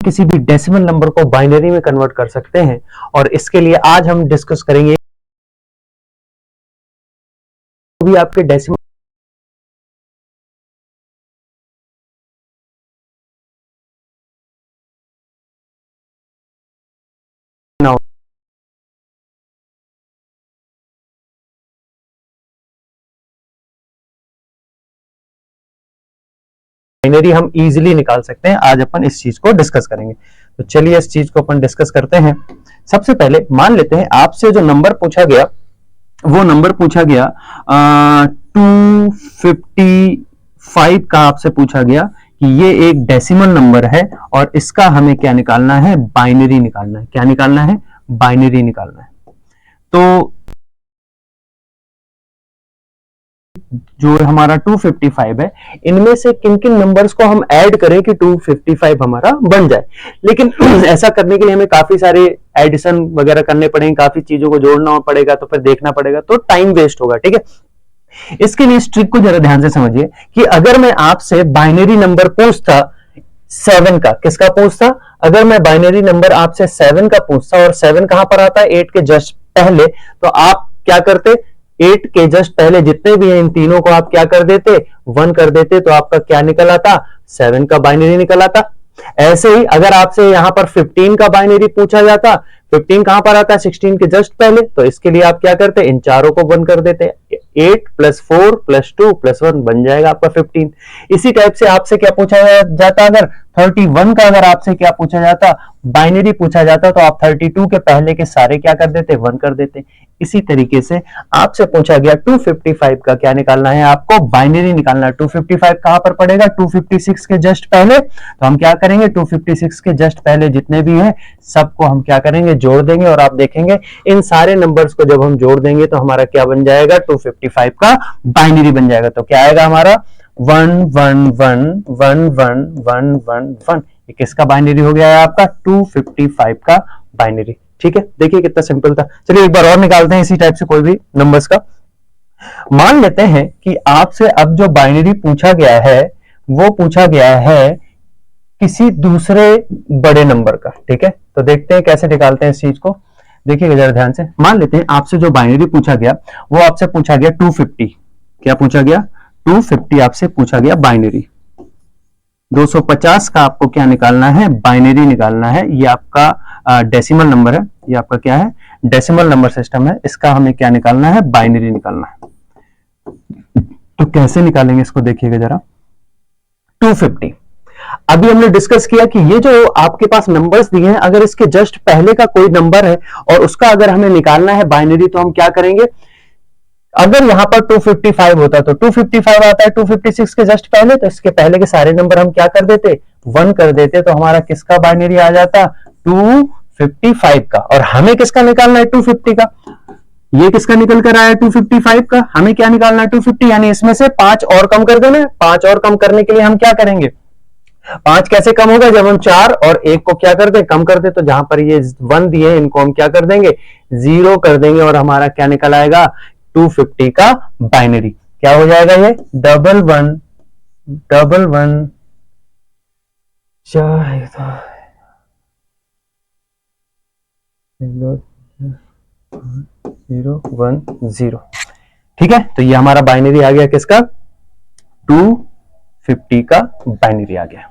किसी भी decimal number को बाइनरी में कन्वर्ट कर सकते हैं। और इसके लिए आज हम डिस्कस करेंगे भी आपके डेसिमल बाइनरी हम इजीली निकाल सकते हैं। आज अपन इस चीज को डिस्कस करेंगे, तो चलिए इस चीज को अपन डिस्कस करते हैं। सबसे पहले मान लेते हैं आपसे जो नंबर पूछा गया वो नंबर पूछा गया 255 का आपसे पूछा गया कि ये एक डेसिमल नंबर है और इसका हमें क्या निकालना है, बाइनरी निकालना है। क्या निकालना है, बाइनरी निकालना है। तो जो हमारा 255 है, इनमें से किन किन नंबर्स को हम ऐड करें कि 255 हमारा बन जाए। लेकिन ऐसा करने के लिए हमें काफी सारे एडिशन वगैरह करने पड़ेंगे, काफी चीजों को जोड़ना पड़ेगा, तो फिर देखना पड़ेगा, तो टाइम वेस्ट होगा। ठीक है, इसके लिए इस ट्रिक को जरा ध्यान से समझिए कि अगर मैं आपसे बाइनरी नंबर पूछता 7 का, किसका पूछता, अगर मैं बाइनरी नंबर आपसे 7 का पूछता और 7 कहां पर आता है, 8 के जस्ट पहले, तो आप क्या करते, 8 के जस्ट पहले जितने भी हैं इन तीनों को आप क्या कर देते, 1 कर देते, तो आपका क्या निकल आता, 7 का बाइनरी निकल आता। ऐसे ही अगर आपसे यहां पर 15 का बाइनरी पूछा जाता, 15 कहां पर आता है, 16 के जस्ट पहले, तो इसके लिए आप क्या करते, इन चारों को 1 कर देते, 8 + 4 + 2 + 1 बन जाएगा आपका 15। इसी टाइप से आपसे क्या पूछा जाता, अगर 31 का अगर आपसे क्या पूछा जाता, बाइनरी पूछा जाता, तो आप 32 के पहले के सारे क्या कर देते, 1 कर देते। इसी तरीके से आपसे पूछा गया 255 का क्या निकालना है, आपको बाइनरी निकालना है। 255 कहां पर पड़ेगा, 256 के जस्ट पहले, तो हम क्या करेंगे, 256 के जस्ट पहले जितने भी हैं सबको हम क्या करेंगे, जोड़ देंगे, और आप देखेंगे इन सारे नंबर्स को जब हम जोड़ देंगे तो हमारा क्या बन जाएगा, 255 का बाइनरी बन जाएगा। तो क्या आएगा हमारा 1 1 1 1 1 1 1 1। ये किसका बाइनरी हो गया है, आपका 255 का बाइनरी। ठीक है, देखिए कितना सिंपल था। चलिए एक बार और निकालते हैं इसी टाइप से कोई भी नंबर्स का। मान लेते हैं कि आपसे अब जो बाइनरी पूछा गया है वो पूछा गया है किसी दूसरे बड़े नंबर का। ठीक है, तो देखते हैं कैसे निकालते हैं इस चीज को, देखिएगा जरा ध्यान से। मान लेते हैं आपसे जो बाइनरी पूछा गया वो आपसे पूछा गया 250। क्या पूछा गया, 250 आपसे पूछा गया बाइनरी। 250 का आपको क्या निकालना है, बाइनरी निकालना है। ये आपका डेसिमल नंबर है, ये आपका क्या है, डेसिमल नंबर सिस्टम है, इसका हमें क्या निकालना है, बाइनरी निकालना है। तो कैसे निकालेंगे इसको, देखिएगा जरा। 250 अभी हमने डिस्कस किया कि ये जो आपके पास नंबर्स दिए हैं, अगर इसके जस्ट पहले का कोई नंबर है और उसका अगर हमें निकालना है बाइनरी, तो हम क्या करेंगे, अगर यहां पर 255 होता तो 255 आता है 256 के जस्ट पहले, तो इसके पहले के सारे नंबर हम क्या कर देते, 1 कर देते, तो हमारा किसका बाइनरी आ जाता, 255 का। और हमें किसका निकालना है, 250 का। ये किसका निकल कर आया, 255 का। हमें क्या निकालना है, 250, यानी इसमें से 5 और कम कर देना। 5 और कम करने के लिए हम क्या करेंगे, 5 कैसे कम होगा, जब हम 4 और 1 को क्या कर दे, कम कर दे, तो जहां पर ये 1 दिए इनको हम क्या कर देंगे, 0 कर देंगे, और हमारा क्या निकल आएगा, 250 का बाइनरी। क्या हो जाएगा, ये 11 11 010। ठीक है, तो ये हमारा बाइनरी आ गया किसका, 250 का बाइनरी आ गया।